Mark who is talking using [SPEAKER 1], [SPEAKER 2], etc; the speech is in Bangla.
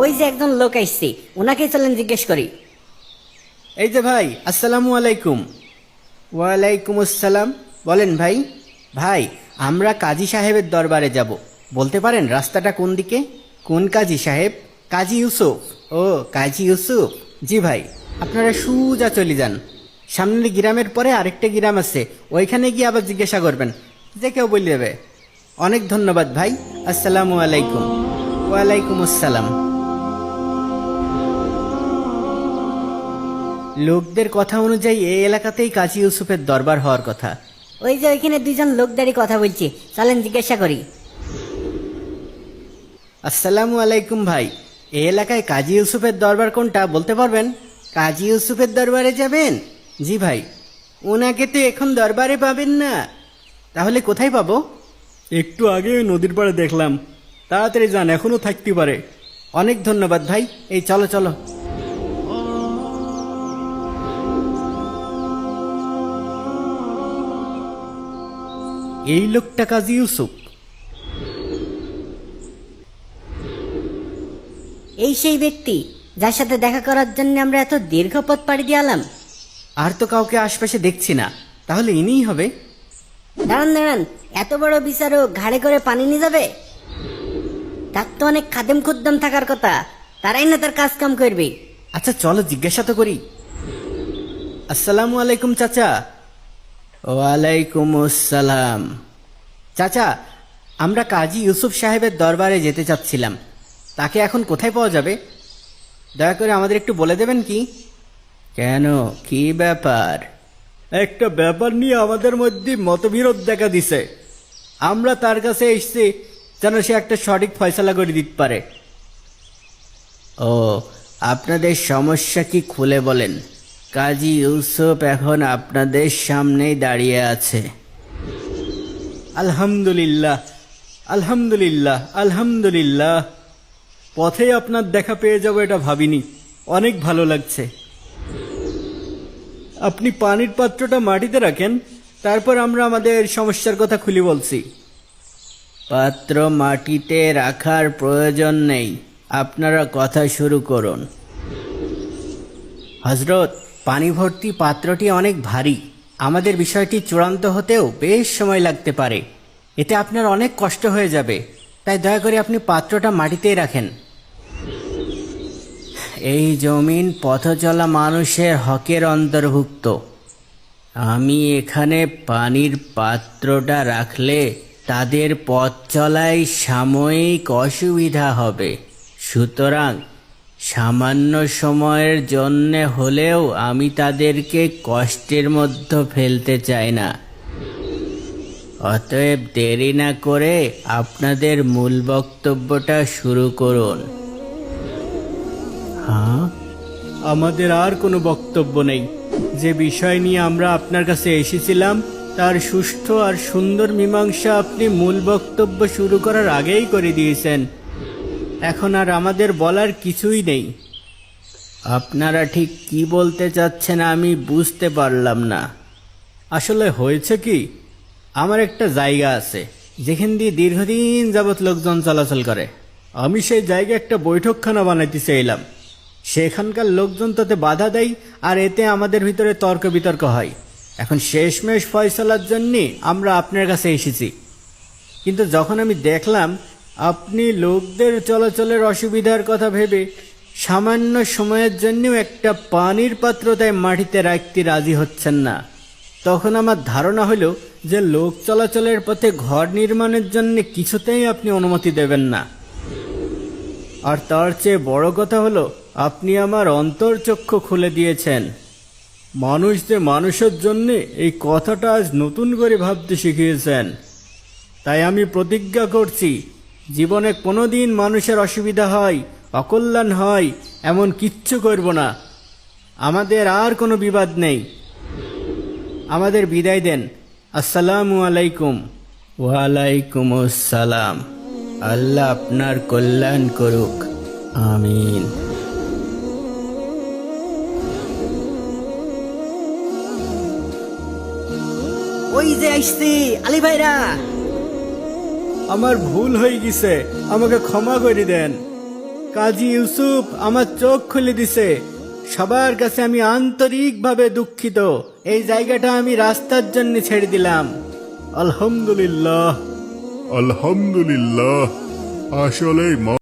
[SPEAKER 1] ওই যে একজন লোক আসছে, ওনাকে চলেন জিজ্ঞেস করি।
[SPEAKER 2] এই যে ভাই, আসসালামু আলাইকুম। ওয়ালাইকুম আসসালাম। বলেন ভাই। ভাই, আমরা কাজী সাহেবের দরবারে যাব, বলতে পারেন রাস্তাটা কোন দিকে? কোন কাজী সাহেব? কাজী ইউসুফ। ও, কাজী ইউসুফ। জি ভাই, আপনারা সোজা চলে যান। সামনের গ্রামের পরে আরেকটা গ্রাম আছে, ওইখানে গিয়ে আবার জিজ্ঞাসা করবেন, যে কেউ বলে দেবে। অনেক ধন্যবাদ ভাই। আসসালামু আলাইকুম। ওয়ালাইকুম আসসালাম। লোকদের কথা অনুযায়ী এই এলাকাতেই কাজী ইউসুফের দরবার হওয়ার কথা।
[SPEAKER 1] ওই যে ওইখানে দুইজন লোক দাঁড়িয়ে কথা বলছে, চলেন জিজ্ঞাসা করি।
[SPEAKER 2] আসসালামু আলাইকুম ভাই, এই এলাকায় কাজী ইউসুফের দরবার কোনটা বলতে পারবেন? কাজী ইউসুফের দরবারে যাবেন? জি ভাই। ওনাকে তো এখন দরবারে পাবেন না, তাহলে কোথায় পাবো? একটু আগে ওই নদীর পাড়ে দেখলাম, তাড়াতাড়ি যান, এখনো থাকতে পারে। অনেক ধন্যবাদ ভাই। এই চলো চলো। এই লোকটা কাজী ইউসুফ।
[SPEAKER 1] এই সেই ব্যক্তি যার সাথে দেখা করার জন্য আমরা এত দীর্ঘ পথ পাড়ি দিয়ালাম।
[SPEAKER 2] আর তো কাউকে আশপাশে দেখছি না, তাহলে ইনিই হবে।
[SPEAKER 1] দাঁড়ান দাঁড়ান, এত বড় বিচারক ঘাড়ে করে পানি নিয়ে যাবে? তার তো অনেক খাদেম খুদ্দম থাকার কথা, তারাই না তার কাজ কাম করবে।
[SPEAKER 2] আচ্ছা চলো জিজ্ঞাসা তো করি। আসসালামু আলাইকুম চাচা। ওয়ালাইকুম আসসালাম। চাচা, আমরা কাজী ইউসুফ সাহেবের দরবারে যেতে চাচ্ছিলাম, তাকে এখন কোথায় পাওয়া যাবে? দয়া করে আমাদের একটু বলে দেবেন কি? কেন, কি ব্যাপার? একটা ব্যাপার নিয়ে আমাদের মধ্যে মতবিরোধ দেখা দিছে। আমরা তার কাছে এসেছি যেন সে একটা সঠিক ফয়সালা করে দিতে পারে। ও, আপনাদের সমস্যা কি খুলে বলেন। কাজী ইউসুফ এখন আপনাদের সামনেই দাঁড়িয়ে আছে। আলহামদুলিল্লাহ, আলহামদুলিল্লাহ, আলহামদুলিল্লাহ। পথেই আপনার দেখা পেয়ে যাব এটা ভাবিনি, অনেক ভালো লাগছে। আপনি পানির পাত্রটা মাটিতে রাখেন, তারপর আমরা আমাদের সমস্যার কথা খুলে বলছি। পাত্র মাটিতে রাখার প্রয়োজন নেই, আপনারা কথা শুরু করুন। হযরত, পানি ভর্তি পাত্রটি অনেক ভারী, আমাদের বিষয়টি চূড়ান্ত হতেও বেশ সময় লাগতে পারে। এতে আপনার অনেক কষ্ট হয়ে যাবে, তাই দয়া করে আপনি পাত্রটা মাটিতেই রাখেন। এই জমিন পথচলা মানুষের হকের অন্তর্ভুক্ত। আমি এখানে পানির পাত্রটা রাখলে তাদের পথ চলায় সাময়িক অসুবিধা হবে, সুতরাং সামান্য সময়ের জন্যে হলেও আমি তাদেরকে কষ্টের মধ্যে ফেলতে চাই না। অতএব দেরি না করে আপনাদের মূল বক্তব্যটা শুরু করুন। হ্যাঁ, আমাদের আর কোনো বক্তব্য নেই। যে বিষয় নিয়ে আমরা আপনার কাছে এসেছিলাম তার সুষ্ঠু আর সুন্দর মীমাংসা আপনি মূল বক্তব্য শুরু করার আগেই করে দিয়েছেন। এখন আর আমাদের বলার কিছুই নেই। আপনারা ঠিক কি বলতে চাচ্ছেন আমি বুঝতে পারলাম না। আসলে হয়েছে কি, আমার একটা জায়গা আছে যেখান দিয়ে দীর্ঘদিন যাবৎ লোকজন চলাচল করে। আমি সেই জায়গায় একটা বৈঠকখানা বানাইতে চাইলাম। সেখানকার লোকজন তাতে বাধা দেয়, আর এতে আমাদের ভিতরে তর্ক বিতর্ক হয়। এখন শেষমেশ ফয়সালার জন্যে আমরা আপনার কাছে এসেছি। কিন্তু যখন আমি দেখলাম আপনি লোকদের চলাচলের অসুবিধার কথা ভেবে সামান্য সময়ের জন্যও একটা পানির পাত্র তাই মাটিতে রাখতে রাজি হচ্ছেন না, তখন আমার ধারণা হলো যে লোক চলাচলের পথে ঘর নির্মাণের জন্য কিছুতেই আপনি অনুমতি দেবেন না। আর তার চেয়ে বড় কথা হলো, আপনি আমার অন্তর্চক্ষু খুলে দিয়েছেন। মানুষ যে মানুষের জন্যে, এই কথাটা আজ নতুন করে ভাবতে শিখিয়েছেন। তাই আমি প্রতিজ্ঞা করছি, জীবনে কোনোদিন মানুষের অসুবিধা হয়, অকল্যাণ হয় এমন কিচ্ছু করব না। আমাদের আর কোনো বিবাদ নেই। আমাদের বিদায় দেন। আসসালামু আলাইকুম। ওয়ালাইকুম আসসালাম। আল্লাহ আপনার কল্যাণ করুক, আমিন।
[SPEAKER 1] ওই যে আসছে আলী ভাইরা।
[SPEAKER 2] আমার ভুল হয়ে গেছে, আমাকে ক্ষমা করে দেন। কাজী ইউসুফ আমার চোখ খুলে দিছে। সবার কাছে আমি আন্তরিকভাবে দুঃখিত। এই জায়গাটা আমি রাস্তার জন্য ছেড়ে দিলাম। আলহামদুলিল্লাহ।
[SPEAKER 3] আলহামদুলিল্লাহ। আসলেই